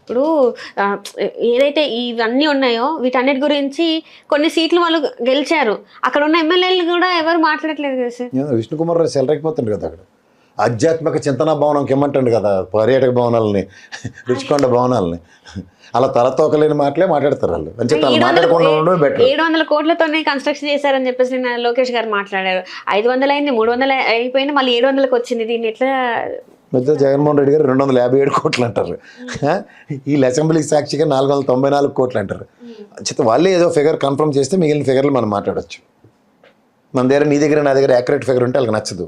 ఇప్పుడు ఏదైతే ఇవన్నీ ఉన్నాయో వీటన్నిటి గురించి కొన్ని సీట్లు వాళ్ళు గెలిచారు, అక్కడ ఉన్న ఎమ్మెల్యేలు కూడా ఎవరు మాట్లాడట్లేదు కదా సార్. విష్ణుకుమార్ రావు సెలరైపోతుండు కదా అక్కడ. ఆధ్యాత్మిక చింతన భవనంకి ఇమ్మంటుండు కదా పర్యాటక భవనాలని, రుచికొండ భవనాలని. అలా తలతోకలేని మాటలే మాట్లాడతారు వాళ్ళు. అంటే మాట్లాడకుండా ఉండడం బెటర్. 700 కోట్లతోనే కన్స్ట్రక్షన్ చేశారని చెప్పేసి నిన్న లోకేష్ గారు మాట్లాడారు. 500 అయింది, 300 అయిపోయింది, మళ్ళీ 700కి వచ్చింది. దీన్ని ఎట్లా మధ్య జగన్మోహన్ రెడ్డి గారు 257 కోట్లు అంటారు. వీళ్ళు అసెంబ్లీకి సాక్షిగా 494 కోట్లు అంటారు. చేత వాళ్ళే ఏదో ఫిగర్ కన్ఫర్మ్ చేస్తే మిగిలిన ఫిగర్లు మనం మాట్లాడచ్చు. మన దగ్గర నీ దగ్గర నా దగ్గర యాక్యురేట్ ఫిగర్ ఉంటే వాళ్ళకి నచ్చదు.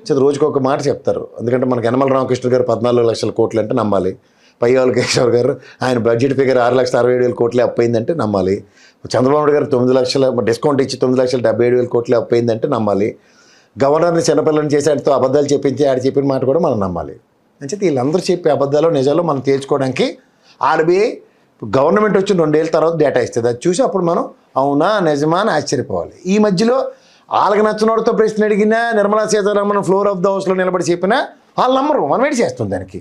చేత రోజుకి ఒక మాట చెప్తారు. ఎందుకంటే మనకి యనమల రామకృష్ణ గారు 14 లక్షల కోట్లు అంటే నమ్మాలి. పయ్యావుల కేశవ్ గారు ఆయన బడ్జెట్ ఫిగర్ 6,67,000 కోట్లే అప్పయిందంటే నమ్మాలి. చంద్రబాబు నాయుడు గారు 9 లక్షల డిస్కౌంట్ ఇచ్చి 9,77,000 కోట్లే అప్పయిందంటే నమ్మాలి. గవర్నర్ని చిన్నపిల్లని చేసి ఆడితో అబద్ధాలు చెప్పించి ఆడి చెప్పిన మాట కూడా మనం నమ్మాలి. అంటే వీళ్ళందరూ చెప్పే అబద్ధాలు నిజాలు మనం తేల్చుకోవడానికి ఆర్బీఐ గవర్నమెంట్ వచ్చి 2 ఏళ్ళ తర్వాత డేటా ఇస్తుంది. అది చూసి అప్పుడు మనం అవునా నిజమా అని ఆశ్చర్యపోవాలి. ఈ మధ్యలో వాళ్ళకి నచ్చినోడితో ప్రశ్న అడిగినా Nirmala Sitharaman floor of the హౌస్లో నిలబడి చెప్పినా వాళ్ళు నమ్మరు. మనం వెయిట్ చేస్తుంది దానికి.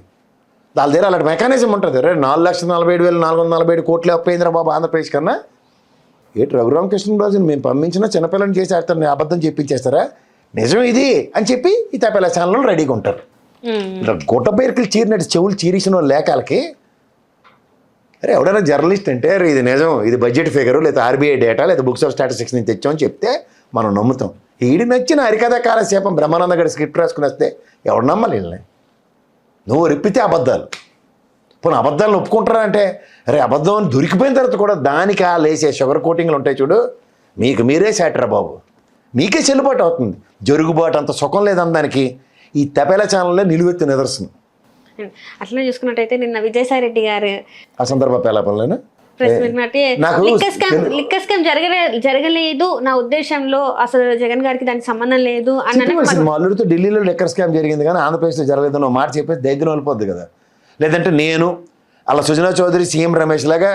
వాళ్ళ దగ్గర అలాంటి మెకానిజం ఉంటుంది. 4,47,447 కోట్లు అప్పయిందిరా బాబు ఆంధ్రప్రదేశ్ కన్నా. ఏంటి రఘురామకృష్ణరాజుని మేము పంపించినా చిన్నపిల్లని చేసి ఆడతారు అబద్ధం చెప్పించేస్తారా, నిజం ఇది అని చెప్పి ఈ తప్పేలా ఛానల్లో రెడీగా ఉంటారు. గుట్ట పేరుకి చీరినట్టు చెవులు చీరిసిన లేఖలకి అరే ఎవడైనా జర్నలిస్ట్ అంటే అరే ఇది నిజం, ఇది బడ్జెట్ ఫిగరు లేదా ఆర్బీఐ డేటా లేదా బుక్స్ ఆఫ్ స్టాటిస్టిక్స్ నుంచి తెచ్చామని చెప్తే మనం నమ్ముతాం. ఈడి నచ్చిన హరికథ కాలక్షేపం బ్రహ్మానంద గడి స్క్రిప్ట్ రాసుకుని వస్తే ఎవడు నమ్మాలి వీళ్ళని? నువ్వు రిప్పితే అబద్ధాలు. పోనీ అబద్ధాలను ఒప్పుకుంటారా అంటే అరే అబద్ధం అని దొరికిపోయిన తర్వాత కూడా దానికి ఆ లేసే షుగర్ కోటింగ్లు ఉంటాయి చూడు, మీకు మీరే శాటరా బాబు, మీకే చెల్లుబాటు అవుతుంది. జరుగుబాటు అంత సుఖం లేదని దానికి ఈ తపేలా ఛానల్లో నిలువెత్తి నిదర్శనం. అట్లా చూసుకున్నట్టయితే నిన్న విజయసాయి రెడ్డి గారు ఆ సందర్భ పేలాపల్లేనా లిక్కర్ స్కామ్ జరగలేదు నా ఉద్దేశంలో, అసలు జగన్ గారికి దానికి సంబంధం లేదు అని మా అల్లుడితో ఢిల్లీలో లిక్కర్ స్కామ్ జరిగింది కానీ ఆంధ్రప్రదేశ్లో జరగలేదని ఒక మాట చెప్పేసి దగ్గర వెళ్ళిపోద్ది కదా. లేదంటే నేను అలా సుజనా చౌదరి సీఎం రమేష్ లాగా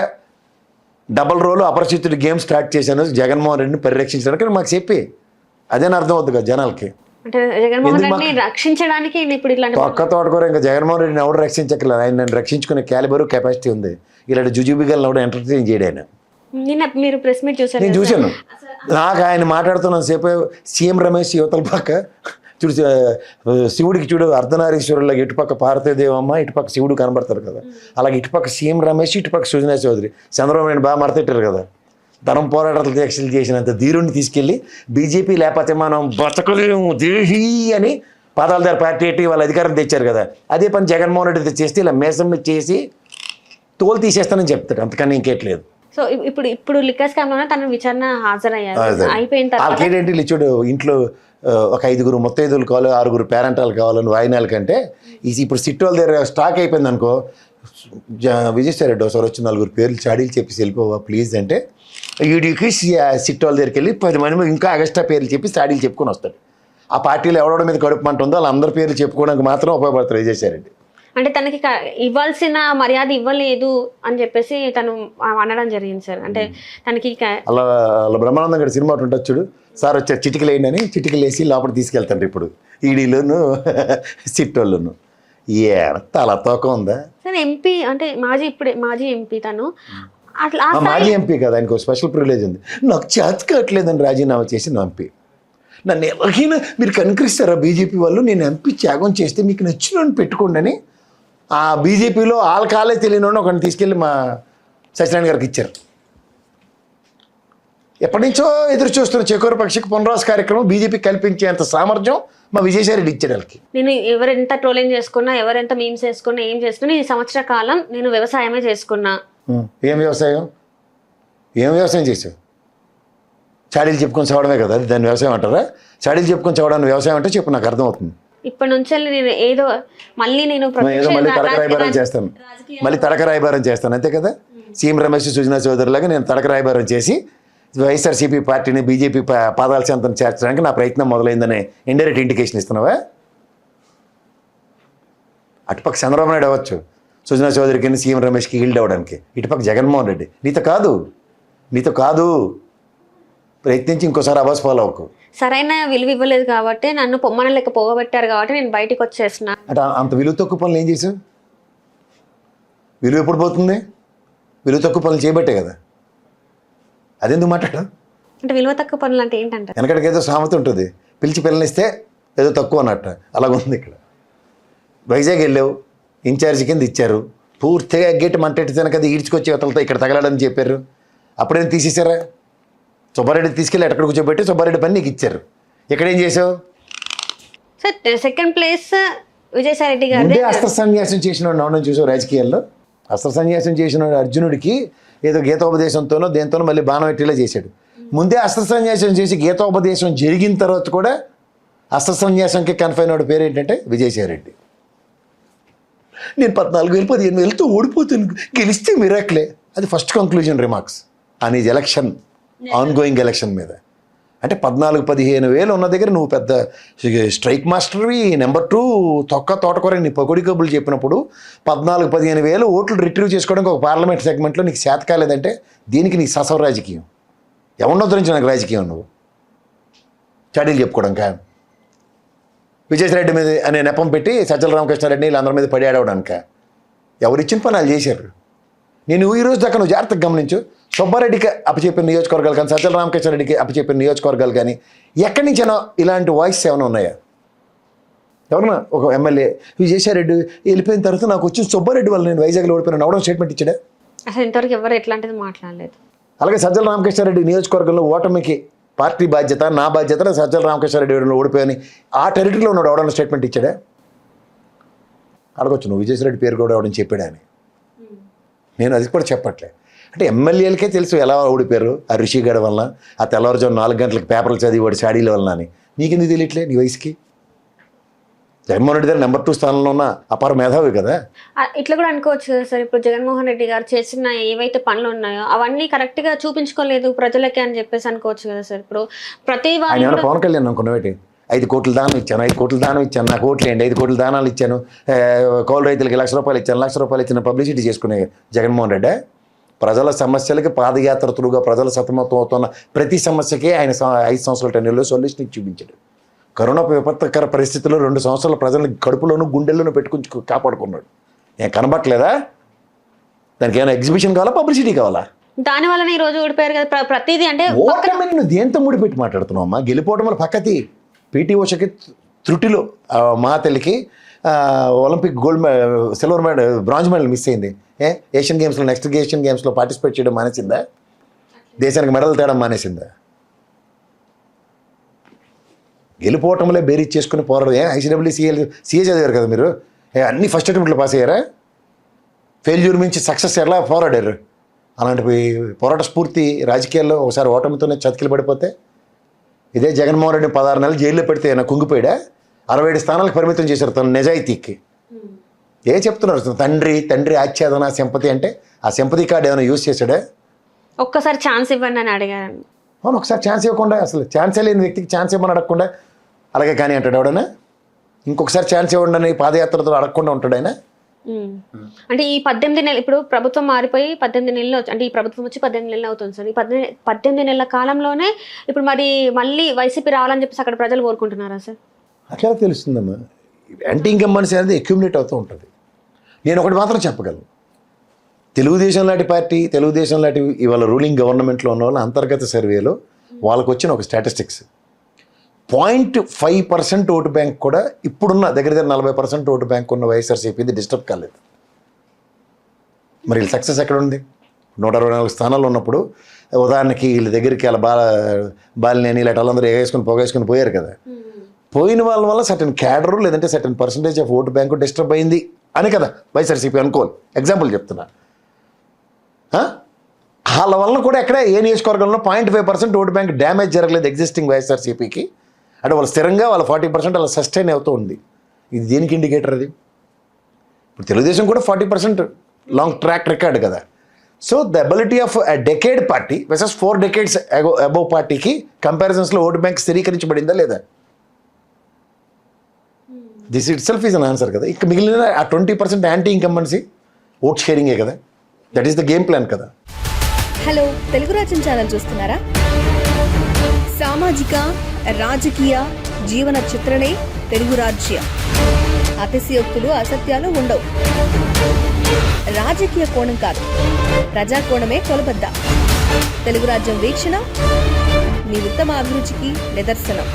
డబల్ రోలు అపరిచితుడి గేమ్ స్టార్ట్ చేశాను జగన్మోహన్ రెడ్డిని పరిరక్షించడానికి మాకు చెప్పి అదేనా అర్థం అవుతుంది కదా జనాలకి. అంటే జగన్మోహన్ రెడ్డిని రక్షించడానికి ఇప్పుడు ఇట్లాంటి ఒక్క తోటకూర ఇంకా జగన్మోహన్ రెడ్డిని ఎవరు రక్షించక్కర్లేదు. ఆయన నన్ను రక్షించుకునే క్యాలిబరు కెపాసిటీ ఉంది. ఇలాంటి జుజుబిగల్ని ఎవరు ఎంటర్టైన్ చేయడాయన. నిన్న మీరు ప్రెస్ మీట్ చూసారు? నేను చూశాను. నాకు ఆయన మాట్లాడుతున్న సేపు సీఎం రమేష్ యువతల పక్క చూడు శివుడికి చూడు అర్ధనారీశ్వరులాగా ఇటుపక్క పార్వతీదేవమ్మ ఇటుపక్క శివుడు కనబడతారు కదా, అలాగే ఇటుపక్క సీఎం రమేష్ ఇటుపక్క సుజనా చౌదరి చంద్రబాబు నాయుడు బాగా మరతెట్టారు కదా. ధనం పోరాటాలు దీక్షలు చేసినంత ధీరుణ్ణి తీసుకెళ్ళి బీజేపీ లేకపోతే మనం బతకలేము దేహీ అని పాదాల దగ్గర పార్టీ పెట్టి వాళ్ళ అధికారం తెచ్చారు కదా. అదే పని జగన్మోహన్ రెడ్డి చేస్తే ఇలా మేసం చేసి తోలు తీసేస్తానని చెప్తాడు, అంతకన్నా ఇంకేట్లేదు. సో ఇప్పుడు లిక్కర్ స్కామ్ లోనే తన విచారణ హాజరయ్యారు. అయిపోయిన తర్వాత ఏంటంటే చూడు ఇంట్లో ఒక 5 ముత్తైదులు కావాలి 6 పేరెంటాలు కావాలని వాయినాల కంటే ఇప్పుడు సిట్ వాళ్ళ దగ్గర స్టాక్ అయిపోయింది అనుకో, విజయసాయి రెడ్డి ఒకసారి వచ్చి 4 పేర్లు చాడీలు చెప్పేసి వెళ్ళిపోవా ప్లీజ్ అంటే వీడికి సిట్ వాళ్ళ దగ్గరికి వెళ్ళి 10 మంది ఇంకా అగస్టా పేర్లు చెప్పి చాడీలు చెప్పుకొని వస్తాడు. ఆ పార్టీలో ఎవడో మీద కడుపుమంటుందో వాళ్ళందరి పేర్లు చెప్పుకోవడానికి మాత్రం ఉపయోగపడతారు విజయసాయి రెడ్డి. అంటే తనకి ఇవ్వాల్సిన మర్యాద ఇవ్వలేదు అని చెప్పేసి తను అనడం జరిగింది సార్. అంటే తనకి అలా బ్రహ్మానందం గారి సినిమా ఉంటుంది చూడు, సార్ వచ్చారు చిటికలు వేయండి చిటికలు వేసి లోపల తీసుకెళ్తాండ్రు. ఇప్పుడు ఈడీలోను సిట్టోళ్ళను తల తోక ఉందా సార్. ఎంపీ అంటే మాజీ ఎంపీ తను. మాజీ ఎంపీ కదా, ఆయనకు స్పెషల్ ప్రివిలేజ్ ఉంది. నాకు చేత కావట్లేదని రాజీనామా చేసి ఎంపీ. నన్ను ఎవరికైనా మీరు కనుకరిస్తారా బీజేపీ వాళ్ళు, నేను ఎంపీ త్యాగం చేస్తే మీకు నచ్చినోని పెట్టుకోండి అని ఆ బీజేపీలో వాళ్ళ కాలే తెలియని ఒకరిని తీసుకెళ్ళి మా సత్యనారాయణ గారికి ఇచ్చారు. ఎప్పటి నుంచో ఎదురు చూస్తున్న చెకోర పక్షికి పునరావాస కార్యక్రమం బీజేపీ కల్పించేంత సామర్థ్యం మా విజయసాయి రెడ్డి ఇచ్చాడు వాళ్ళకి. నేను ఎవరెంత ట్రోలింగ్ చేసుకున్నా ఎవరెంత మీమ్స్ వేసుకున్నా ఏం చేసుకున్నా ఈ సంవత్సర కాలం నేను వ్యవసాయమే చేసుకున్నా. ఏం వ్యవసాయం చేసావు? చాడీలు చెప్పుకొని చదవడమే కదా దాన్ని వ్యవసాయం అంటారా? చాడీలు చెప్పుకొని చదవడానికి వ్యవసాయం అంటే చెప్పు, నాకు అర్థమవుతుంది. ఇప్పటి నుంచి నేను ఏదో మళ్ళీ తడక రాయబారం చేస్తాను అంతే కదా. సీఎం రమేష్ సుజనా చౌదరి లాగా నేను తడక రాయబారం చేసి వైఎస్ఆర్సీపీ పార్టీని బీజేపీ పాదాల చెంతను చేర్చడానికి నా ప్రయత్నం మొదలైందనే ఇండైరెక్ట్ ఇండికేషన్ ఇస్తున్నావా? అటుపక్క చంద్రబాబు నాయుడు అవ్వచ్చు సుజనా చౌదరికి సీఎం రమేష్కి హీల్డ్ అవ్వడానికి, ఇటుపక్క జగన్మోహన్ రెడ్డి నీతో కాదు ప్రయత్నించి ఇంకోసారి అవాస్ ఫాలో అవ్వకు. సరైన విలువ ఇవ్వలేదు కాబట్టి నన్ను పొమ్మన లెక్క పోగబెట్టారు కాబట్టి నేను బయటకు వచ్చేసిన. అంటే అంత విలువ తక్కువ పనులు ఏం చేసావు? విలువ ఎప్పుడు పోతుంది? విలువ తక్కువ పనులు చేయబట్టే కదా. అదెందుకు మాట్లాడడం? అంటే విలువ తక్కువ పనులు అంటే ఏంటంటే వెనకడికి ఏదో సామెత ఉంటుంది, పిలిచి పిల్లనిస్తే ఏదో తక్కువ అన్నట్టు. అలాగ ఉంది ఇక్కడ. వైజాగ్ వెళ్ళావు, ఇన్ఛార్జి కింద ఇచ్చారు, పూర్తిగా ఎగ్గేటి మంటెట్టి కదా ఈడ్చుకొచ్చి అవతలతో ఇక్కడ తగలడని చెప్పారు. అప్పుడేం తీసేశారా? సుబ్బారెడ్డి తీసుకెళ్ళి ఎక్కడ కూర్చోబెట్టి సుబ్బారెడ్డి పని నీకు ఇచ్చారు. ఇక్కడ ఏం చేసావు? Sir second place Vijayasai Reddy గారు. ముందే అస్త్ర సన్యాసం చేసిన వాడు నవ్వడం చూసావు రాజకీయాల్లో. అస్త్ర సన్యాసం చేసిన వాడు అర్జునుడికి ఏదో గీతోపదేశంతోనో దేంతోనో మళ్ళీ బాణం ఎట్టేలా చేశాడు. ముందే అస్త్ర సన్యాసం చేసి గీతోపదేశం జరిగిన తర్వాత కూడా అస్త్ర సన్యాసంకి కన్ఫైన్ వాడి పేరు ఏంటంటే విజయసాయి రెడ్డి. నేను 14,000 15,000తో ఓడిపోతాను, గెలిస్తే మిరాక్లే. అది first conclusion remarks on is election, on going election మీద. అంటే 14,000-15,000 ఉన్న దగ్గర నువ్వు పెద్ద స్ట్రైక్ మాస్టర్వి, నెంబర్ 2 తోటకూర నీ పొగడి కబుర్లు చెప్పినప్పుడు 14,000-15,000 ఓట్లు రిట్రీవ్ చేసుకోవడానికి ఒక పార్లమెంట్ సెగ్మెంట్లో నీకు చేత కాలేదంటే దీనికి నీ ససవ రాజకీయం. ఎవరినో గురించి నాకు రాజకీయం నువ్వు చాడీలు చెప్పుకోవడం కా. విజయసాయిరెడ్డి మీద అనే నెపం పెట్టి సజ్జల రామకృష్ణారెడ్డి వీళ్ళందరి మీద పడి ఆడవడానిక. ఎవరిచ్చిన పని వాళ్ళు చేశారు. నేను ఈ రోజు దాకా నువ్వు జాగ్రత్తగా గమనించు, సుబ్బారెడ్డికి అప్పచెప్పిన నియోజకవర్గాలు కానీ సజ్జల రామకృష్ణారెడ్డికి అప్పచెప్పిన నియోజకవర్గాలు కానీ ఎక్కడి నుంచైనా ఇలాంటి వాయిస్ ఏమైనా ఉన్నాయా? ఎవరన్నా ఒక ఎమ్మెల్యే విజయసాయిరెడ్డి వెళ్ళిపోయిన తర్వాత నాకు వచ్చిన సుబ్బారెడ్డి వల్ల నేను వైజాగ్లో ఓడిపోయిన అవడం స్టేట్మెంట్ ఇచ్చాడా? అసలు ఇంతవరకు ఎవరు ఎట్లాంటిది మాట్లాడలేదు. అలాగే సజ్జల రామకృష్ణారెడ్డి నియోజకవర్గంలో ఓటమికి పార్టీ బాధ్యత, నా బాధ్యత, సజ్జల రామకృష్ణారెడ్డి ఓడిపోయాని ఆ టెరిటరీలో ఉన్నాడు అవడం స్టేట్మెంట్ ఇచ్చాడా? అడగొచ్చు నువ్వు విజయసాయిరెడ్డి పేరు కూడా అవడం చెప్పాడా అని. నేను అది కూడా చెప్పట్లే. అంటే ఎమ్మెల్యేలకే తెలుసు ఎలా ఓడిపోయారు, ఆ రిషిగడ వల్ల, ఆ తెల్లవారుజాము 4 గంటలకు పేపర్లు చదివి వాడి షాడీల వల్ల అని. నీకెందుకు తెలియట్లే నీ వయసుకి? జగన్మోహన్ రెడ్డి గారు నెంబర్ 2 స్థానంలో ఉన్న అపార మేధావి కదా. ఇట్లా కూడా అనుకోవచ్చు కదా సార్, ఇప్పుడు జగన్మోహన్ రెడ్డి గారు చేసిన ఏవైతే పనులు ఉన్నాయో అవన్నీ కరెక్ట్గా చూపించుకోలేదు ప్రజలకి అని చెప్పేసి అనుకోవచ్చు కదా సార్. ఇప్పుడు ప్రతి ఆయన పవన్ కళ్యాణ్ అనుకున్నవేటి 5 కోట్ల దానం ఇచ్చాను, 5 కోట్ల దానం ఇచ్చాను, నాకు ఓట్లు ఏంటి, 5 కోట్ల దానాలు ఇచ్చాను, కౌలు రైతులకి ₹1,00,000 ఇచ్చాను, ₹1,00,000 ఇచ్చిన పబ్లిసిటీ చేసుకునే జగన్మోహన్ రెడ్డి ప్రజల సమస్యలకి పాదయాత్ర త్రూగా ప్రజల సతమతం అవుతున్న ప్రతి సమస్యకే ఆయన 5 సంవత్సరాల టెన్యూర్లో సొల్యూషన్ ఇచ్చి చూపించాడు. కరోనా విపత్కర పరిస్థితుల్లో 2 సంవత్సరాల ప్రజలను కడుపులోనూ గుండెల్లోనూ పెట్టుకుని కాపాడుకున్నాడు. నేను కనబట్టలేదా? దానికి ఏమైనా ఎగ్జిబిషన్ కావాలా, పబ్లిసిటీ కావాలా? దాని వల్ల ఈ రోజు ఓడిపోయారు కదా ప్రతిదీ. అంటే ఓటమిని నువ్వు దేంతో ముడిపెట్టి మాట్లాడుతున్నావు అమ్మా? గెలిపోవడం వల్ల పక్కతి పీటీ ఉషకి త్రుటిలో మా తల్లికి Olympic silver medal, bronze medal miss అయింది. ఏషియన్ గేమ్స్లో నెక్స్ట్ ఏషియన్ గేమ్స్లో పార్టిసిపేట్ చేయడం మానేసిందా? దేశానికి మెడల్ తేడం మానేసిందా? గెలిపోవటంలో బేరీజ్ చేసుకుని పోరాడు. ఐసీడబ్ల్యూ సీఏ చదివారు కదా మీరు, అన్ని ఫస్ట్ అటెంప్ట్లో పాస్ అయ్యారా? ఫెయిల్యూర్ నుంచి సక్సెస్ ఎలా పోరాడారు? అలాంటి పోరాట స్ఫూర్తి రాజకీయాల్లో ఒకసారి ఓటమితోనే చతికిలు పడిపోతే, ఇదే జగన్మోహన్ రెడ్డి 16 నెలలు జైల్లో పెడితే ఆయన కుంగిపోయాడా? 67 స్థానాలకు పరిమితం చేశారు తన నిజాయితీకి. చెప్తున్నారు తండ్రి ఆచ్ఛాదన సింపతి అంటే ఆ సింపతి కార్డు ఏమైనా యూజ్ చేశాడా? ఒక్కసారి ఛాన్స్ ఇవ్వండి అని అడిగారు. అవును, ఒకసారి ఛాన్స్ ఇవ్వకుండా, అసలు ఛాన్సే లేని వ్యక్తికి ఛాన్స్ ఇవ్వమని అడగకుండా అలాగే కానీ అంటాడు ఎవడైనా? ఇంకొకసారి ఛాన్స్ ఇవ్వండి అని పాదయాత్రతో అడగకుండా ఉంటాడు ఆయన. అంటే ఈ 18 నెలలు, ఇప్పుడు ప్రభుత్వం మారిపోయి 18 నెలలు, అంటే ఈ ప్రభుత్వం వచ్చి 18 నెలలు అవుతుంది సార్. ఈ 18 నెలల కాలంలోనే ఇప్పుడు మరి మళ్ళీ వైసీపీ రావాలని చెప్పేసి అక్కడ ప్రజలు కోరుకుంటున్నారా సార్? అట్లా తెలుస్తుందమ్మా. యాంటీ ఇన్కంబెన్సీ అనేది అక్యూములేట్ అవుతూ ఉంటుంది. నేను ఒకటి మాత్రం చెప్పగలను, తెలుగుదేశం లాంటి పార్టీ, తెలుగుదేశం లాంటి ఇవాళ రూలింగ్ గవర్నమెంట్లో ఉన్న వాళ్ళ అంతర్గత సర్వేలో వాళ్ళకు వచ్చిన ఒక స్టాటిస్టిక్స్ 0.5% ఓటు బ్యాంక్ కూడా ఇప్పుడున్న దగ్గర 40% ఓటు బ్యాంక్ ఉన్న వైఎస్ఆర్సీపీది డిస్టర్బ్ కాలేదు. మరి వీళ్ళ సక్సెస్ ఎక్కడ ఉంది? 124 స్థానాల్లో ఉన్నప్పుడు ఉదాహరణకి వీళ్ళ దగ్గరికి అలా బాలినేని ఇలాంటి వాళ్ళందరూ పోగేసుకుని పోయారు కదా. పోయిన వాళ్ళ వల్ల సర్టన్ క్యాడరు లేదంటే certain percentage of vote bank disturb అయింది అని కదా వైఎస్ఆర్సీపీ అనుకోవాలి. ఎగ్జాంపుల్ చెప్తున్నా. వాళ్ళ వలన కూడా ఎక్కడ ఏ నియోజకవర్గంలో 0.5% ఓటు బ్యాంక్ డ్యామేజ్ జరగలేదు ఎగ్జిస్టింగ్ వైఎస్ఆర్సీపీకి. అంటే వాళ్ళు స్థిరంగా వాళ్ళ 40% అలా సస్టైన్ అవుతూ ఉంది. ఇది దేనికి ఇండికేటర్? అది ఇప్పుడు తెలుగుదేశం కూడా 40% లాంగ్ ట్రాక్ రికార్డ్ కదా. So the ability of a decade party వెసెస్ 4 decades above పార్టీకి కంపారిజన్స్లో ఓటు బ్యాంక్ స్థిరీకరించబడిందా లేదా? This it self is an answer కదా. ఇక మిగిలిన ఆ 20% యాంటీ ఇన్కంబెన్సీ ఓట్ షేరింగే కదా. That is the game plan కదా. హలో, తెలుగు రాజ్యం ఛానల్ చూస్తున్నారా? సామాజిక, రాజకీయ, జీవన చిత్రణే తెలుగు రాజ్యం. అతిశయోక్తులు అసత్యాలు ఉండవు. రాజకీయ కోణం కాదు, ప్రజా కోణమే కొలబద్ద. తెలుగు రాజ్యం వీక్షణ మీ ఉత్తమ అభిరుచికి నిదర్శనం.